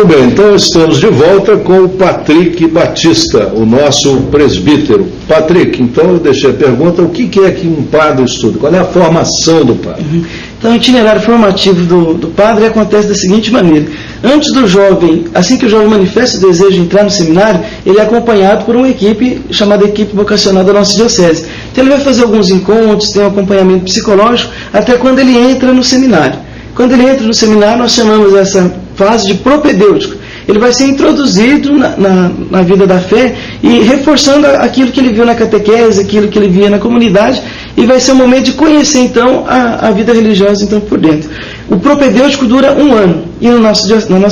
Muito bem, então estamos de volta com o Patrick Batista, o nosso presbítero. Patrick, então eu deixei a pergunta, o que é que um padre estuda? Qual é a formação do padre? Então o itinerário formativo do padre acontece da seguinte maneira. Antes do jovem, assim que o jovem manifesta o desejo de entrar no seminário, ele é acompanhado por uma equipe chamada equipe vocacional da nossa diocese. Então ele vai fazer alguns encontros, tem um acompanhamento psicológico, até quando ele entra no seminário. Quando ele entra no seminário, nós chamamos essa fase de propedêutico. Ele vai ser introduzido na vida da fé e reforçando aquilo que ele viu na catequese, aquilo que ele via na comunidade, e vai ser um momento de conhecer, então, a vida religiosa então, por dentro. O propedêutico dura 1 ano, e na nossa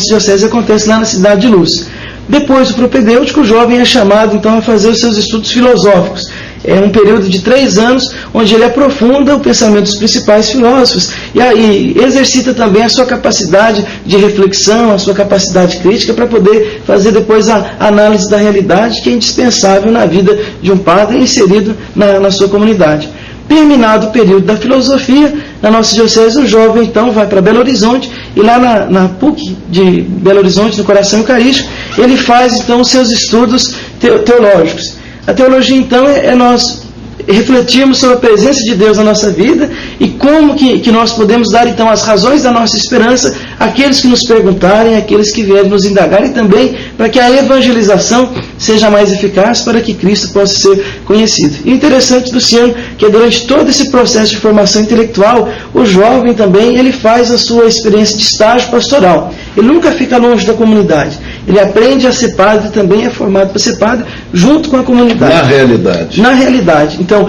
diocese acontece lá na Cidade de Luz. Depois do propedêutico, o jovem é chamado, então, a fazer os seus estudos filosóficos. É um período de 3 anos, onde ele aprofunda o pensamento dos principais filósofos e aí exercita também a sua capacidade de reflexão, a sua capacidade crítica, para poder fazer depois a análise da realidade, que é indispensável na vida de um padre inserido na sua comunidade. Terminado o período da filosofia, na nossa diocese, o jovem então vai para Belo Horizonte, e lá na PUC de Belo Horizonte, no Coração Eucarístico, ele faz então os seus estudos teológicos. A teologia, então, é nós refletirmos sobre a presença de Deus na nossa vida e como que nós podemos dar, então, as razões da nossa esperança àqueles que nos perguntarem, àqueles que vierem nos indagar, e também para que a evangelização seja mais eficaz, para que Cristo possa ser conhecido. E o interessante, Luciano, que durante todo esse processo de formação intelectual, o jovem também, ele faz a sua experiência de estágio pastoral. Ele nunca fica longe da comunidade. Ele aprende a ser padre, também é formado para ser padre, junto com a comunidade. Na realidade. Na realidade. Então,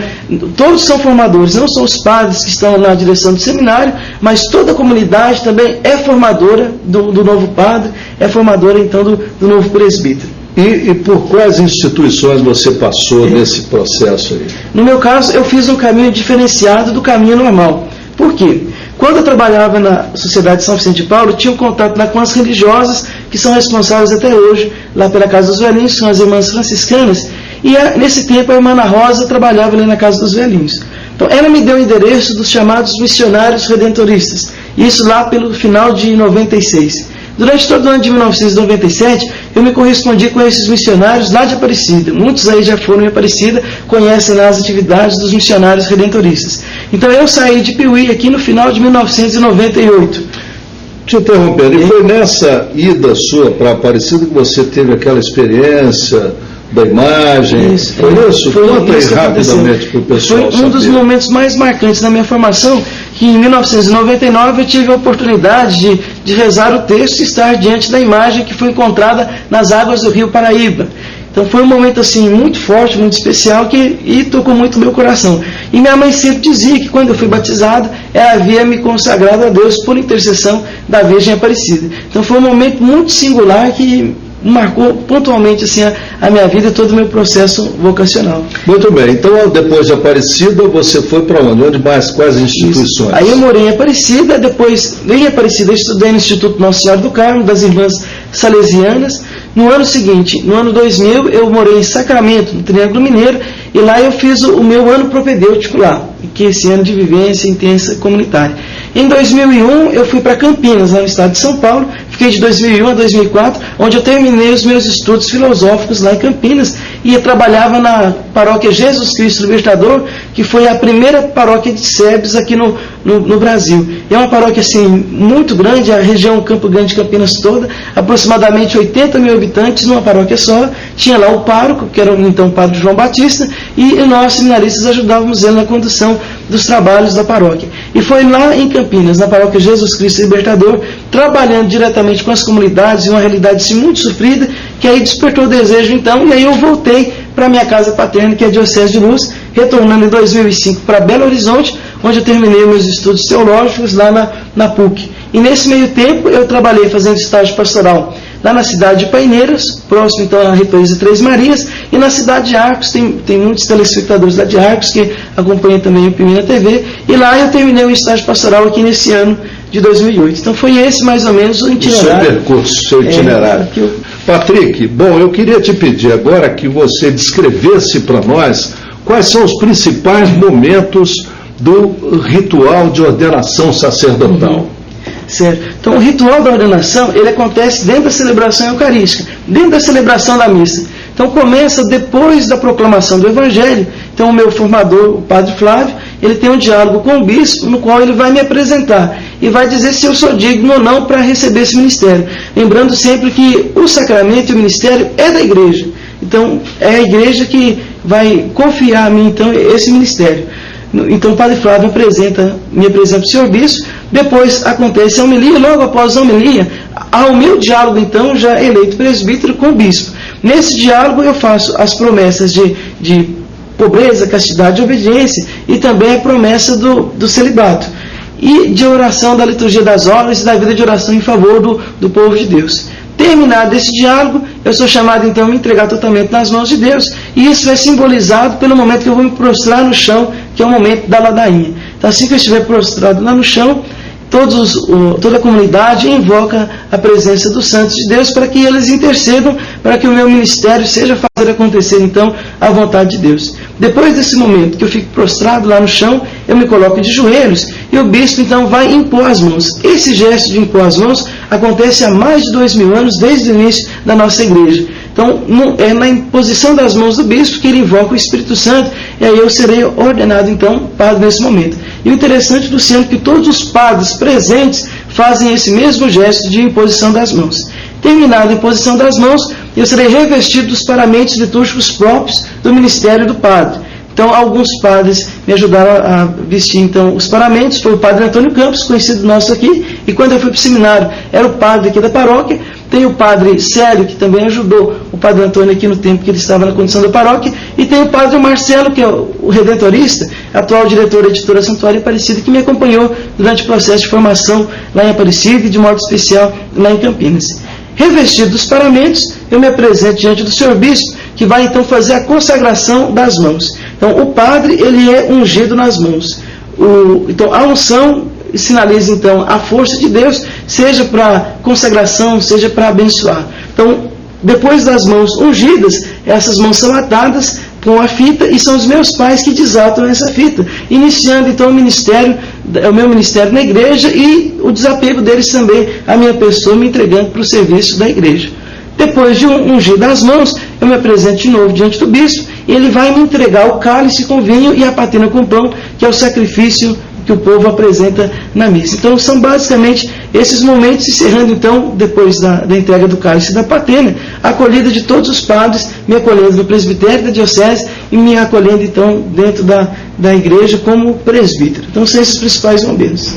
todos são formadores, não são os padres que estão na direção do seminário, mas toda a comunidade também é formadora do novo padre, é formadora, então, do novo presbítero. E por quais instituições você passou nesse processo aí? No meu caso, eu fiz um caminho diferenciado do caminho normal. Por quê? Quando eu trabalhava na Sociedade de São Vicente de Paulo, tinha um contato lá com as religiosas, que são responsáveis até hoje, lá pela Casa dos Velhinhos, são as irmãs franciscanas, e nesse tempo a irmã Ana Rosa trabalhava ali na Casa dos Velhinhos. Então ela me deu o endereço dos chamados missionários redentoristas, isso lá pelo final de 96. Durante todo o ano de 1997, eu me correspondi com esses missionários lá de Aparecida. Muitos aí já foram em Aparecida, conhecem lá as atividades dos missionários redentoristas. Então eu saí de Piuí aqui no final de 1998. Te interrompendo, e foi nessa ida sua para Aparecida que você teve aquela experiência da imagem? Isso, foi isso? Conta aí rapidamente para o pessoal. Foi um dos momentos mais marcantes da minha formação, que em 1999 eu tive a oportunidade de rezar o texto e estar diante da imagem que foi encontrada nas águas do rio Paraíba. Então foi um momento assim muito forte, muito especial, e tocou muito o meu coração. E minha mãe sempre dizia que quando eu fui batizado, ela havia me consagrado a Deus por intercessão da Virgem Aparecida. Então foi um momento muito singular que marcou pontualmente assim, a minha vida e todo o meu processo vocacional. Muito bem, então depois de Aparecida você foi para onde? Onde mais? Quais instituições? Isso. Aí eu morei em Aparecida, depois em Aparecida eu estudei no Instituto Nossa Senhora do Carmo, das Irmãs Salesianas. No ano seguinte, no ano 2000, eu morei em Sacramento, no Triângulo Mineiro, e lá eu fiz o meu ano propedêutico lá, que é esse ano de vivência intensa comunitária. Em 2001, eu fui para Campinas, lá no estado de São Paulo, fiquei de 2001 a 2004, onde eu terminei os meus estudos filosóficos lá em Campinas, e eu trabalhava na paróquia Jesus Cristo Libertador, que foi a primeira paróquia de SEBS aqui no Brasil. E é uma paróquia assim, muito grande, a região Campo Grande de Campinas toda, aproximadamente 80 mil habitantes numa paróquia só. Tinha lá o pároco, que era então o padre João Batista, e nós, seminaristas, ajudávamos ele na condução dos trabalhos da paróquia. E foi lá em Campinas, na paróquia Jesus Cristo Libertador, trabalhando diretamente com as comunidades, em uma realidade assim, muito sofrida, que aí despertou o desejo então, e aí eu voltei para minha casa paterna, que é a Diocese de Luz, retornando em 2005 para Belo Horizonte, onde eu terminei meus estudos teológicos lá na PUC. E nesse meio tempo eu trabalhei fazendo estágio pastoral lá na cidade de Paineiras, próximo então à Represa Três Marias, e na cidade de Arcos, tem muitos telespectadores lá de Arcos que acompanham também o Pimina TV, e lá eu terminei o estágio pastoral aqui nesse ano de 2008. Então foi esse mais ou menos o itinerário. O seu percurso, o seu itinerário. Patrick, bom, eu queria te pedir agora que você descrevesse para nós quais são os principais momentos do ritual de ordenação sacerdotal. Certo. Então, o ritual da ordenação, ele acontece dentro da celebração eucarística, dentro da celebração da missa. Então, começa depois da proclamação do Evangelho. Então, o meu formador, o Padre Flávio, ele tem um diálogo com o bispo, no qual ele vai me apresentar e vai dizer se eu sou digno ou não para receber esse ministério. Lembrando sempre que o sacramento e o ministério é da igreja. Então, é a igreja que vai confiar a mim, então, esse ministério. Então, o Padre Flávio me apresenta o senhor bispo, depois acontece a homilia, logo após a homilia, há o meu diálogo, então, já eleito presbítero com o bispo. Nesse diálogo eu faço as promessas de pobreza, castidade e obediência, e também a promessa do celibato, e de oração da liturgia das horas e da vida de oração em favor do povo de Deus. Terminado esse diálogo, eu sou chamado então a me entregar totalmente nas mãos de Deus, e isso é simbolizado pelo momento que eu vou me prostrar no chão, que é o momento da ladainha. Então, assim que eu estiver prostrado lá no chão, toda a comunidade invoca a presença dos santos de Deus para que eles intercedam, para que o meu ministério seja fazer acontecer então a vontade de Deus. Depois desse momento que eu fico prostrado lá no chão, eu me coloco de joelhos e o bispo então vai impor as mãos. Esse gesto de impor as mãos acontece há mais de 2000 anos, desde o início da nossa igreja. Então, é na imposição das mãos do bispo que ele invoca o Espírito Santo, e aí eu serei ordenado, então, padre nesse momento. E o interessante, Luciano, é que todos os padres presentes fazem esse mesmo gesto de imposição das mãos. Terminada a imposição das mãos, eu serei revestido dos paramentos litúrgicos próprios do ministério do padre. Então, alguns padres me ajudaram a vestir então, os paramentos. Foi o padre Antônio Campos, conhecido nosso aqui, e quando eu fui para o seminário, era o padre aqui da paróquia. Tem o padre Célio, que também ajudou o padre Antônio aqui no tempo que ele estava na condição da paróquia, e tem o padre Marcelo, que é o redentorista, atual diretor da editora Santuário Aparecida, que me acompanhou durante o processo de formação lá em Aparecida e de modo especial lá em Campinas. Revestido dos paramentos, eu me apresento diante do senhor bispo, que vai então fazer a consagração das mãos. Então, o padre, ele é ungido nas mãos. Então, a unção sinaliza então a força de Deus, seja para consagração, seja para abençoar. Então, depois das mãos ungidas, essas mãos são atadas com a fita e são os meus pais que desatam essa fita, iniciando então o meu ministério na igreja e o desapego deles também à minha pessoa, me entregando para o serviço da igreja. Depois de ungir das mãos, eu me apresento de novo diante do bispo e ele vai me entregar o cálice com vinho e a patena com pão, que é o sacrifício que o povo apresenta na missa. Então, são basicamente esses momentos, encerrando então, depois da entrega do cálice e da patena, a acolhida de todos os padres, me acolhendo no presbitério da diocese e me acolhendo então dentro da igreja como presbítero. Então, são esses principais momentos.